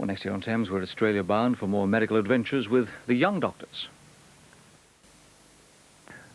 Well, next year on Thames, we're Australia bound for more medical adventures with the Young Doctors.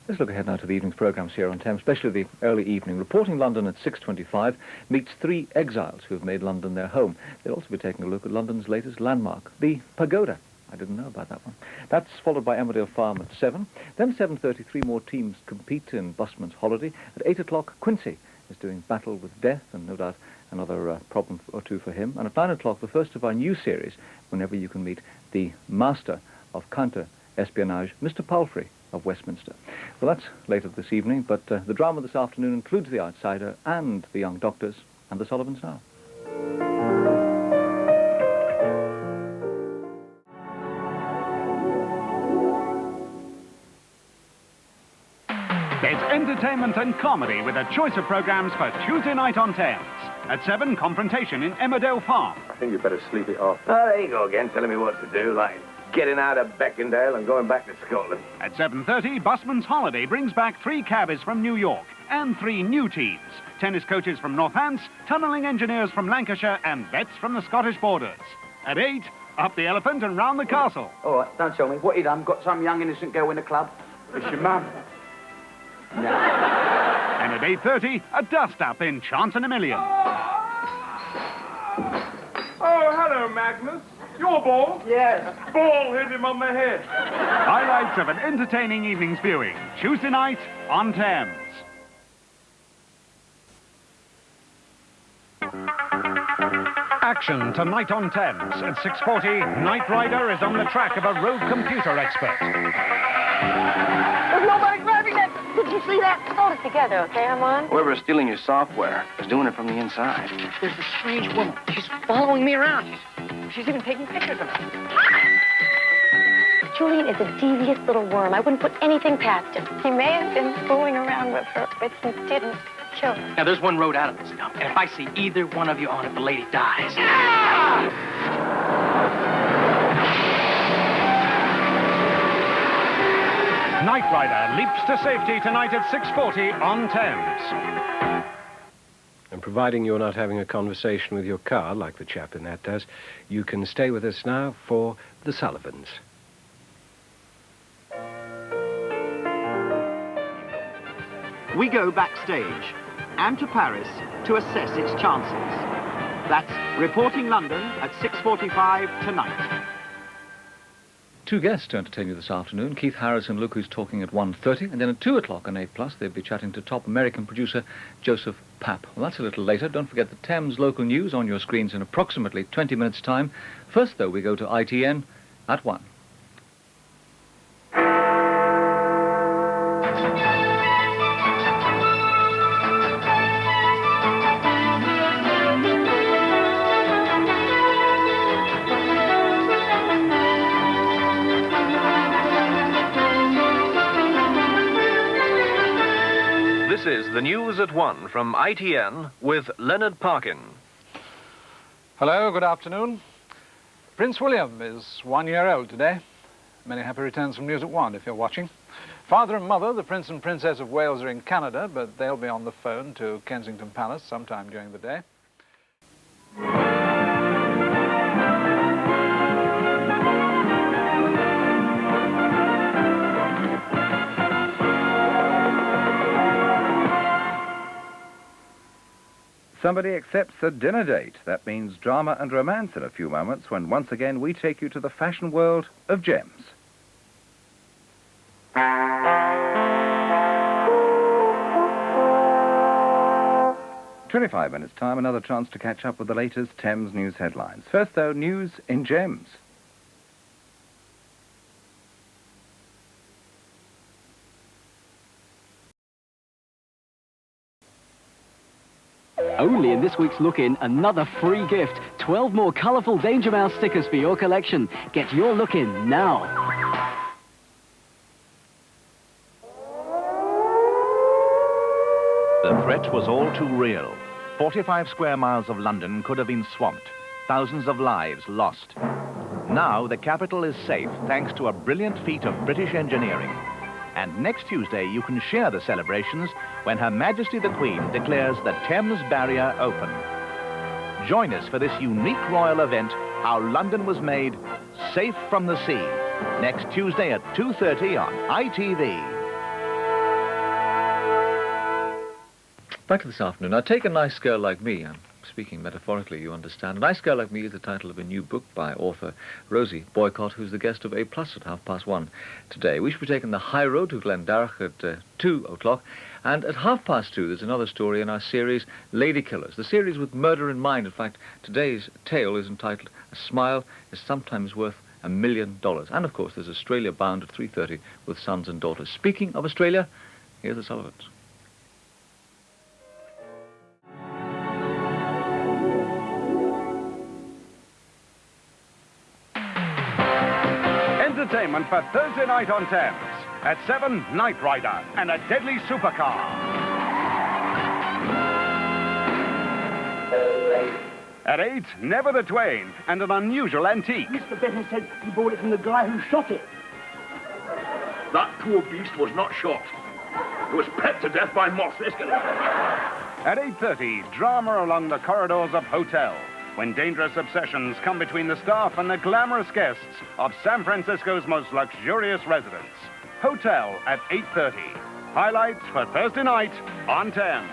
Let's look ahead now to the evening's programmes here on Thames, especially the early evening. Reporting London at 6:25 meets three exiles who have made London their home. They'll also be taking a look at London's latest landmark, the Pagoda. I didn't know about that one. That's followed by Emmerdale Farm at 7. Then 7:33, more teams compete in Busman's Holiday. At 8 o'clock, Quincy is doing Battle with Death, and no doubt another problem or two for him. And at 9 o'clock, the first of our new series, whenever you can meet the master of counter-espionage, Mr. Palfrey of Westminster. Well, that's later this evening, but the drama this afternoon includes The Outsider and The Young Doctors and The Sullivans now. It's entertainment and comedy with a choice of programmes for Tuesday night on Thames. At 7, Confrontation in Emmerdale Farm. I think you better sleep it off. Oh, there you go again, telling me what to do, like getting out of Beckendale and going back to Scotland. At 7:30, Busman's Holiday brings back 3 cabbies from New York and 3 new teams. Tennis coaches from Northants, tunnelling engineers from Lancashire and vets from the Scottish borders. At 8, up the elephant and round the castle. All right, don't tell me. What you done? Got some young innocent girl in the club? It's your mum. No. And at 8:30, a dust-up in Chance and a Million. Oh, hello, Magnus. Your ball? Yes. Ball hit him on the head. Highlights of an entertaining evening's viewing. Tuesday night on Thames. Action tonight on Thames. At 6:40, Knight Rider is on the track of a road computer expert. There's nobody grabbing it. Did you see that? Hold it together, okay, Armand? Whoever's stealing your software is doing it from the inside. There's a strange woman. She's following me around. She's even taking pictures of me. Julian is a devious little worm. I wouldn't put anything past him. He may have been fooling around with her, but he didn't kill her. Now, there's one road out of this dump, and if I see either one of you on it, the lady dies. Knight Rider leaps to safety tonight at 6:40 on Thames. And providing you're not having a conversation with your car, like the chap in that does, you can stay with us now for The Sullivans. We go backstage and to Paris to assess its chances. That's Reporting London at 6:45 tonight. 2 guests to entertain you this afternoon. Keith Harris and Luke, who's talking at 1:30, and then at 2 o'clock on A+, they'll be chatting to top American producer Joseph Papp. Well, that's a little later. Don't forget the Thames local news on your screens in approximately 20 minutes' time. First, though, we go to ITN at 1. This is the news at 1 from ITN with Leonard Parkin. Hello, good afternoon. Prince William is 1 year old today. Many happy returns from News at 1 if you're watching. Father and mother, the Prince and Princess of Wales, are in Canada, but they'll be on the phone to Kensington Palace sometime during the day. Somebody accepts a dinner date. That means drama and romance in a few moments when once again we take you to the fashion world of gems. "25 minutes time, another chance to catch up with the latest Thames news headlines. First, though, news in gems. Only in this week's Look-In, another free gift. 12 more colourful Danger Mouse stickers for your collection. Get your Look-In now. The threat was all too real. 45 square miles of London could have been swamped. Thousands of lives lost. Now the capital is safe thanks to a brilliant feat of British engineering. And next Tuesday, you can share the celebrations when Her Majesty the Queen declares the Thames Barrier open. Join us for this unique royal event how London was made safe from the sea. Next Tuesday at 2:30 on ITV. Back to this afternoon. Now, take a nice girl like me. I'm speaking metaphorically, you understand. A Nice Girl Like Me is the title of a new book by author Rosie Boycott, who's the guest of A+ at 1:30 today. We shall be taking the high road to Glendarach at 2 o'clock. And at 2:30, there's another story in our series, Lady Killers, the series with murder in mind. In fact, today's tale is entitled A Smile is Sometimes Worth $1 Million. And, of course, there's Australia Bound at 3:30 with Sons and Daughters. Speaking of Australia, here's the Sullivans. Entertainment for Thursday night on Thames. At 7, Knight Rider and a deadly supercar. At 8, Never the Twain and an unusual antique. Mr. Benton said he bought it from the guy who shot it. That poor beast was not shot. It was pecked to death by moths. At 8:30, drama along the corridors of Hotel, when dangerous obsessions come between the staff and the glamorous guests of San Francisco's most luxurious residence. Hotel at 8:30. Highlights for Thursday night on Thames.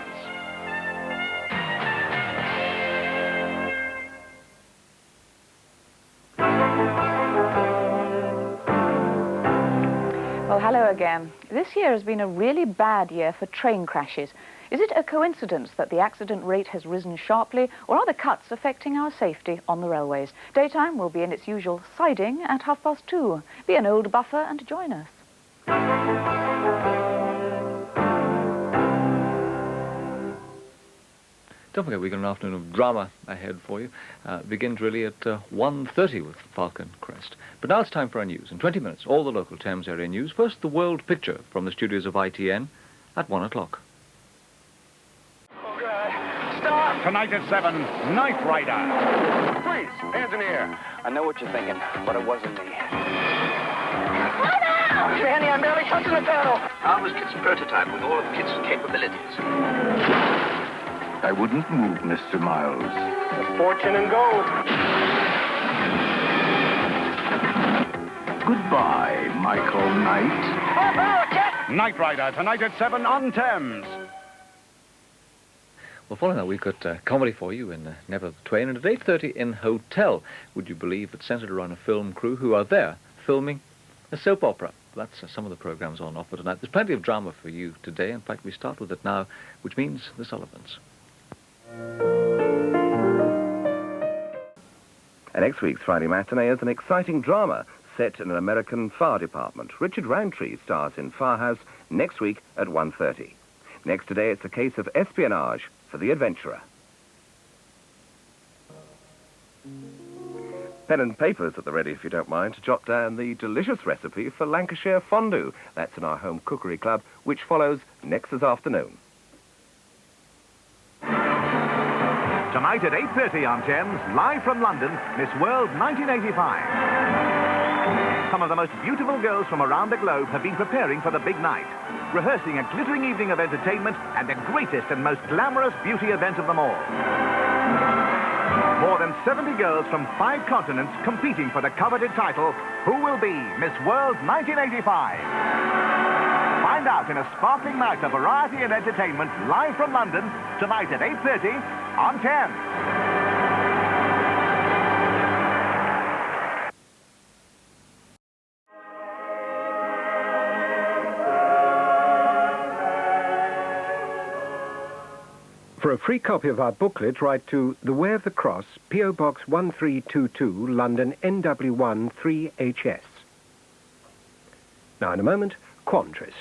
Well, hello again. This year has been a really bad year for train crashes. Is it a coincidence that the accident rate has risen sharply, or are the cuts affecting our safety on the railways? Daytime will be in its usual siding at 2:30. Be an old buffer and join us. Don't forget, we've got an afternoon of drama ahead for you. Begins really at 1:30 with Falcon Crest. But now it's time for our news. In 20 minutes, all the local Thames area news. First, the world picture from the studios of ITN at 1 o'clock. Tonight at 7, Knight Rider. Please, hands in the air. I know what you're thinking, but it wasn't me. Manny, I'm barely touching the pedal. I was Kit's prototype with all of Kit's capabilities. I wouldn't move, Mr. Miles. Fortune and gold. Goodbye, Michael Knight. Knight Rider, tonight at 7 on Thames. Well, following that, we've got comedy for you in Never the Twain, and at 8:30 in Hotel, would you believe, it's centred around a film crew who are there filming a soap opera. That's some of the programmes on offer tonight. There's plenty of drama for you today. In fact, we start with it now, which means the Sullivans. And next week's Friday matinee is an exciting drama set in an American fire department. Richard Roundtree stars in Firehouse next week at 1:30. Next today, it's a case of espionage for the adventurer. Pen and papers at the ready, if you don't mind, to jot down the delicious recipe for Lancashire fondue. That's in our home cookery club, which follows next this afternoon. Tonight at 8:30 on Thames, live from London, Miss World 1985. Some of the most beautiful girls from around the globe have been preparing for the big night, rehearsing a glittering evening of entertainment and the greatest and most glamorous beauty event of them all. More than 70 girls from 5 continents competing for the coveted title, Who Will Be Miss World 1985? Find out in a sparkling night of variety and entertainment live from London tonight at 8:30 on Thames. For a free copy of our booklet, write to The Way of the Cross, P.O. Box 1322, London, NW1 3HS. Now, in a moment, Quantriss.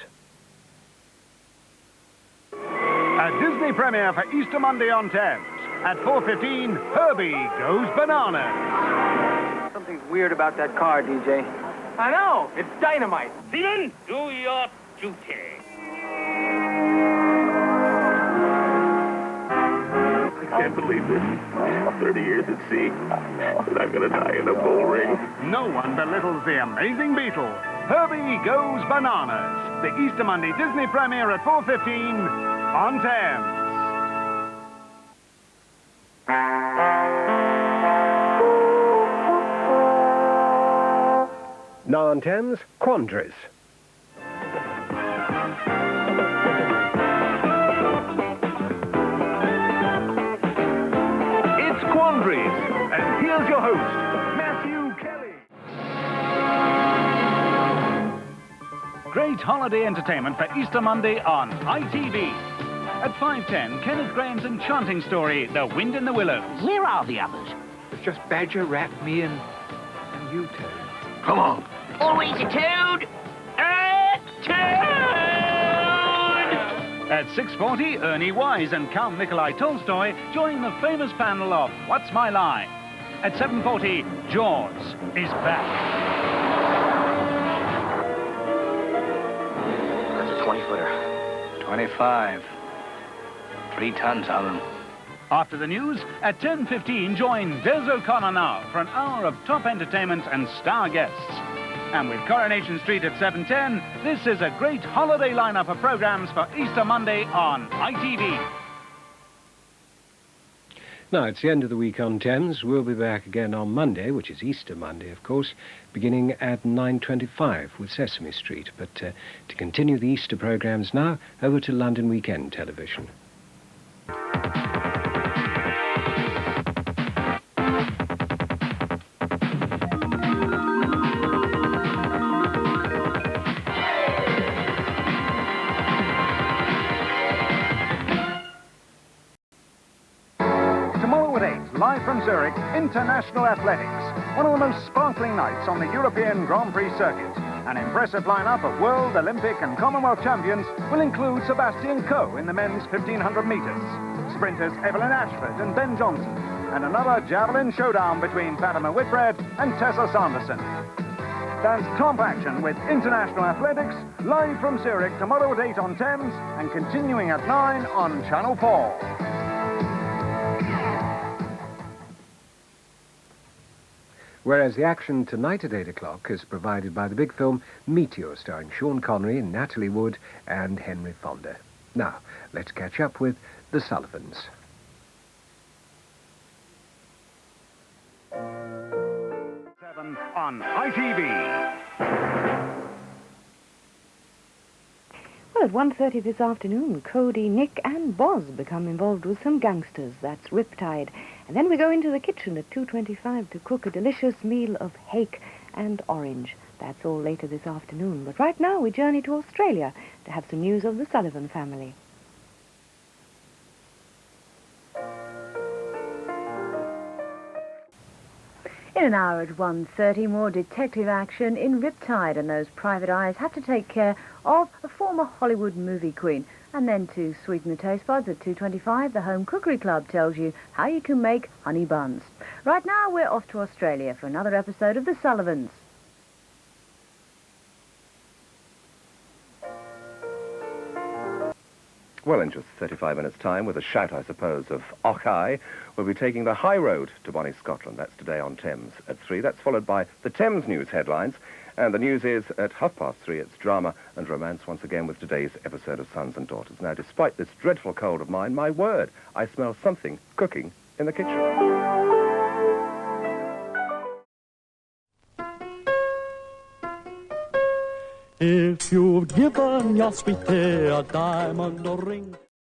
A Disney premiere for Easter Monday on Thames. At 4:15, Herbie Goes Bananas. Something's weird about that car, DJ. I know. It's dynamite. Stephen, do your duty. I can't believe this. 30 years at sea. And I'm going to die in a bull ring. No one belittles the amazing Beetle. Herbie Goes Bananas. The Easter Monday Disney premiere at 4:15 on Thames. Now on Thames, Quandaries. It's Quandaries, and here's your host, Matthew Kelly. Great holiday entertainment for Easter Monday on ITV. At 5:10, Kenneth Graham's enchanting story, The Wind in the Willows. Where are the others? It's just Badger, Rat, me, and you, Toad. Come on. Always a Toad! A Toad! At 6:40, Ernie Wise and Count Nikolai Tolstoy join the famous panel of What's My Line? At 7:40, Jaws is back. That's a 20-footer. 25. 3 tons of them. After the news, at 10:15, join Des O'Connor now for an hour of top entertainment and star guests. And with Coronation Street at 7:10, this is a great holiday lineup of programs for Easter Monday on ITV. Now, it's the end of the week on Thames. We'll be back again on Monday, which is Easter Monday, of course, beginning at 9:25 with Sesame Street. But to continue the Easter programmes now, over to London Weekend Television. Tomorrow at 8, live from Zurich, International Athletics. One of the most sparkling nights on the European Grand Prix circuit. An impressive lineup of World, Olympic and Commonwealth champions will include Sebastian Coe in the men's 1500 metres, sprinters Evelyn Ashford and Ben Johnson, and another javelin showdown between Fatima Whitbread and Tessa Sanderson. That's top action with International Athletics, live from Zurich tomorrow at 8 on Thames and continuing at 9 on Channel 4. Whereas the action tonight at 8 o'clock is provided by the big film Meteor, starring Sean Connery, Natalie Wood and Henry Fonda. Now, let's catch up with the Sullivans. On ITV. Well, at 1:30 this afternoon, Cody, Nick and Boz become involved with some gangsters. That's Riptide. And then we go into the kitchen at 2:25 to cook a delicious meal of hake and orange. That's all later this afternoon. But right now we journey to Australia to have some news of the Sullivan family. In an hour at 1:30, more detective action in Riptide, and those private eyes have to take care of a former Hollywood movie queen. And then to sweeten the taste buds at 2:25, the Home Cookery Club tells you how you can make honey buns. Right now, we're off to Australia for another episode of The Sullivans. Well, in just 35 minutes' time, with a shout, I suppose, of Ochai, we'll be taking the high road to Bonnie, Scotland. That's today on Thames at 3. That's followed by the Thames News headlines. And the news is at 3:30, it's drama and romance once again with today's episode of Sons and Daughters. Now, despite this dreadful cold of mine, my word, I smell something cooking in the kitchen. If you've given your sweetie a diamond ring